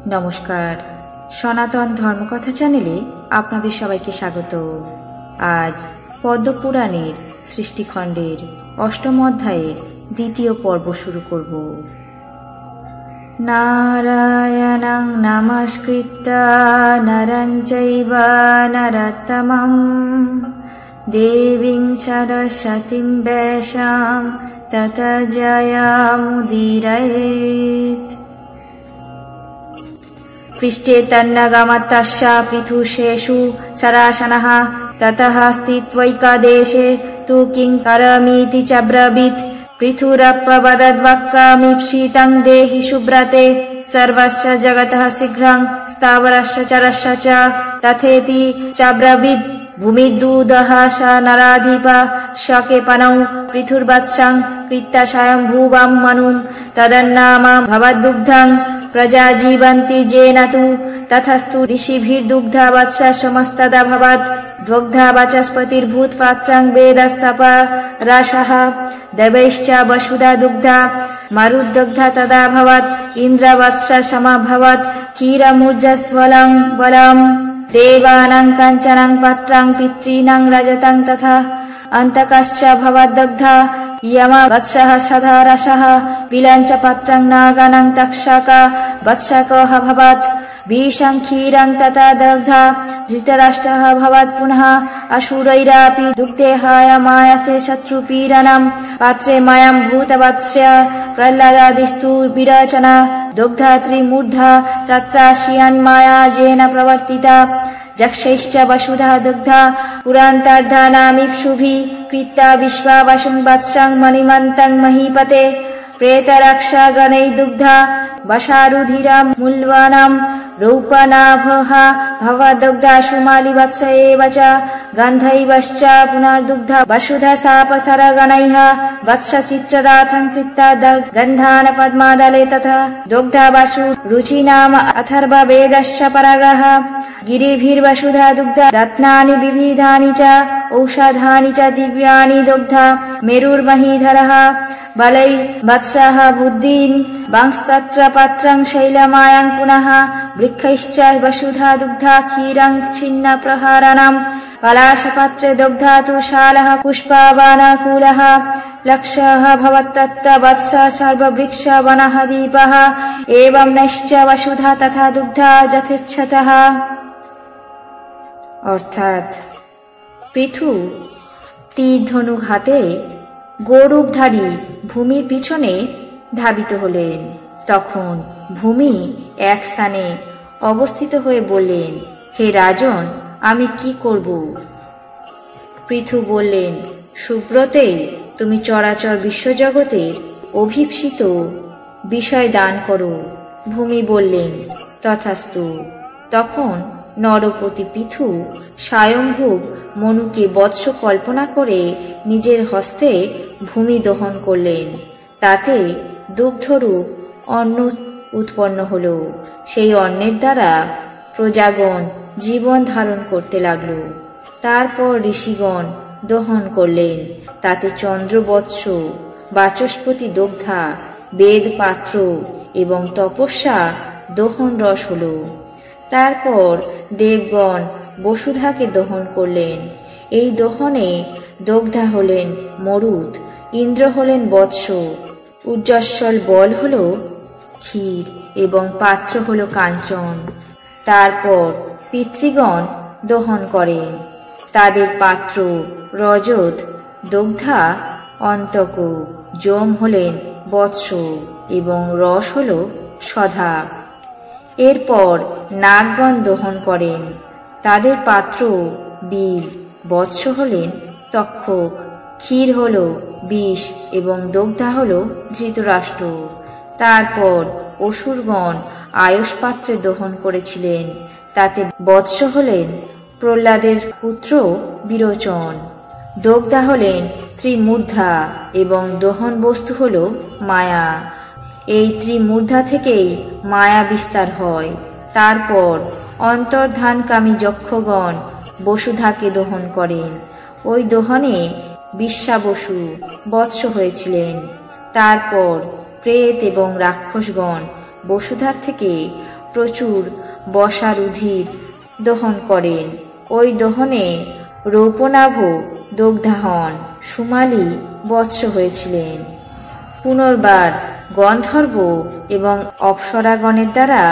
নমস্কার, সনাতন ধর্মকথা চ্যানেলে আপনাদের সবাইকে স্বাগত। আজ পদ্মপুরাণের সৃষ্টিখণ্ডের অষ্টম অধ্যায়ের দ্বিতীয় পর্ব শুরু করব। নারায়ণং নমস্কৃত্য নরং চৈব নরোত্তমং দেবীং সরস্বতীং ব্যাসাং ততো জয়মুদীরয়েৎ। পৃষ্ঠে তন্নগমতস্য পৃথুষেষু সরাসনঃ ততঃ স্থিত্वैकादेशे तु किं करमीति च ब्रवीत्। पृथुरप्पवदद्वक्कमीप्सितं देहि शुभ्रते सर्वस्य जगतः शीघ्रं स्थावरस्य चरस्य च तथेति च ब्रवीत्। भूमिदूदः स नराधिप शकेपनौ पृथुर्वत्सं कृत्य स्वयंभुवं मनुं तदन्नाम भवद्दुग्धं प्रजा जीवन्ति येन तु तथस्तु ऋषिभिर्दुग्धा वत्स समस्तदभवत्। दुग्धा वाचस्पतिर्भूत्पात्रं वेदस्तप रसः देवैश्च वसुधा दुग्धा मरुद्दुग्धा तदा भवत्। इन्द्रवत्स समभवत् क्षीरमूर्जस्वलं बलम् देवानां काञ्चनं पात्रं पितॄणां रजतं तथा अन्तकश्च भवद्दग्धा यमवत्सः सदा रसः विलञ्च पात्रं नागानां तक्षक वत्सकः भवत्। विषं क्षीरं तथा दग्धा धृतराष्ट्रः भवत्। पुनः असुरैरापि दुग्धे हयमायसे शत्रुपीडनं पात्रे मयं भूतवत्स्य प्रह्लादादिस्तु विरचना दुग्धा त्रिमूर्धा तत्रास्यन्माया येन प्रवर्तिता। यक्षैश्च वसुधा दुग्धा पुरान्तर्धानामीप्सुभिः कृत्वा विश्वावसुं वत्सं मणिमन्तं महीपते। प्रेतरक्षागणैः दुग्धा वशारुधिरा मूल्वानां रौपनाभः भवदुग्धा सुमालिवत्स एव च गन्धैवश्च पुनर्दुग्धा वसुधा सापसरगणैः वत्सचित्रराथं कृत्वा गन्धान पद्मादले तथा दुग्धा वसु रुचिनाम अथर्ववेदस्य परगः। गिरिभिर्वसुधा दुग्धा रत्नानि विविधानि च औषधानि च दिव्यानि दुग्धा मेरुर्महीधरः बलैर्वत्सः बुद्धिं वंस्तत्र पात्रं शैलमायं पुनः वृक्षैश्च वसुधा दुग्धा क्षीरं छिन्नप्रहरणं पलाशपात्रे दुग्धा तु शालः पुष्पवनकुलः लक्षः भवत्तत्र वत्स सर्ववृक्षवनः दीपः एवं नैश्च वसुधा तथा दुग्धा যথেচ্ছতः। অর্থাৎ পৃথু তীর ধনুক হাতে গৌরবধারী ভূমির পিছনে ধাবিত হলেন। তখন ভূমি এক স্থানে অবস্থিত হয়ে বললেন, হে রাজন, আমি কি করব? পৃথু বললেন, সুব্রতে, তুমি চরাচর বিশ্বজগতের অভীপ্সিত বিষয় দান করো। ভূমি বললেন, তথাস্তু। তখন নরপতি পৃথু স্বয়ংভূব মনুকে বৎস কল্পনা করে নিজের হস্তে ভূমি দহন করলেন। তাতে দুগ্ধরূপ অন্ন উৎপন্ন হল। সেই অন্নের দ্বারা প্রজাগণ জীবন ধারণ করতে লাগল। তারপর ঋষিগণ দহন করলেন। তাতে চন্দ্রবৎস বাচস্পতি দগ্ধা বেদপাত্র এবং তপস্যা দহন রস হল। তারপর দেবগণ বসুধাকে দহন করলেন। এই দহনে দগ্ধা হলেন মরুদ, ইন্দ্র হলেন বৎস, উজ্জ্বল বল হল ক্ষীর এবং পাত্র হল কাঞ্চন। তারপর পিতৃগণ দহন করেন। তাদের পাত্র রজত, দগ্ধা অন্তক, যম হলেন বৎস এবং রস হল সধা। এরপর নাগগণ দহন করেন। তাদের পাত্র বিল, বৎস হলেন তক্ষক, ক্ষীর হল বিষ এবং দগ্ধা হল ধৃতরাষ্ট্র। তারপর অসুরগণ আয়স পাত্রে দহন করেছিলেন। তাতে বৎস হলেন প্রহ্লাদের পুত্র বিরোচন, দগ্ধা হলেন ত্রিমূর্ধা এবং দহন বস্তু হল মায়া। এই ত্রিমূর্ধা থেকেই মায়া বিস্তার হয়। তারপর অন্তর্ধানকামী যক্ষগণ বসুধাকে দহন করেন। ওই দহনে বিশ্বাবসু বৎস হয়েছিলেন। তারপর প্রেত এবং রাক্ষসগণ বসুধার থেকে প্রচুর বসারুধির দহন করেন। ওই দহনে রৌপনাভ দগ্ধাহন সুমালী বৎস হয়েছিলেন। পুনর্বার গন্ধর্ব এবং অপ্সরাগণের দ্বারা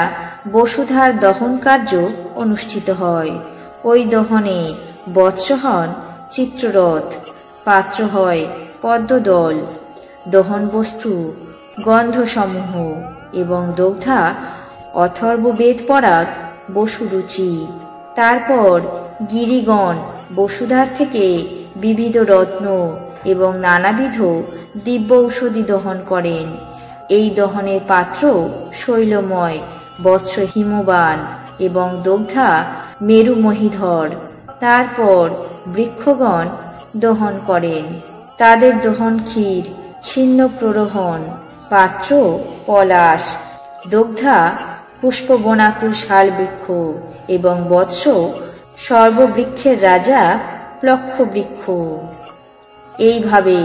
বসুধার দহন কার্য অনুষ্ঠিত হয়। ওই দহনে বৎস হন চিত্ররথ, পাত্র হয় পদ্মদল, দহন বস্তু গন্ধসমূহ এবং দগ্ধা অথর্ব বেদ পরাগ বসুরুচি। তারপর গিরিগণ বসুধার থেকে বিবিধ রত্ন এবং নানাবিধ দিব্য ঔষধি দহন করেন। এই দহনের পাত্র শৈলময়, বৎস হিমবান এবং দগ্ধা মেরু মহীধর। তারপর বৃক্ষগণ দহন করেন। তাদের দহন ক্ষীর ছিন্ন প্ররোহণ, পাত্র পলাশ, দগ্ধা পুষ্পবনাকুল শাল বৃক্ষ এবং বৎস সর্ববৃক্ষের রাজা প্লক্ষ বৃক্ষ। এইভাবে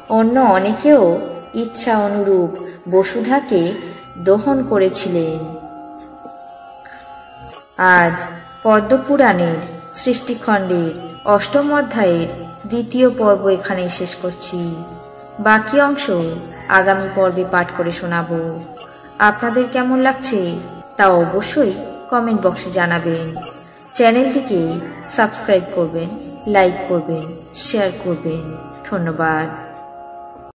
অন্য অনেকেও ইচ্ছা অনুরূপ বসুধাকে দহন করেছিলেন। আজ পদ্মপুরাণের সৃষ্টিখণ্ডের অষ্টম অধ্যায়ের দ্বিতীয় পর্ব এখানেই শেষ করছি। বাকি অংশ আগামী পর্বে পাঠ করে শোনাবো। আপনাদের কেমন লাগছে তা অবশ্যই কমেন্ট বক্সে জানাবেন। চ্যানেলটিকে সাবস্ক্রাইব করবেন, লাইক করবেন, শেয়ার করবেন। ধন্যবাদ।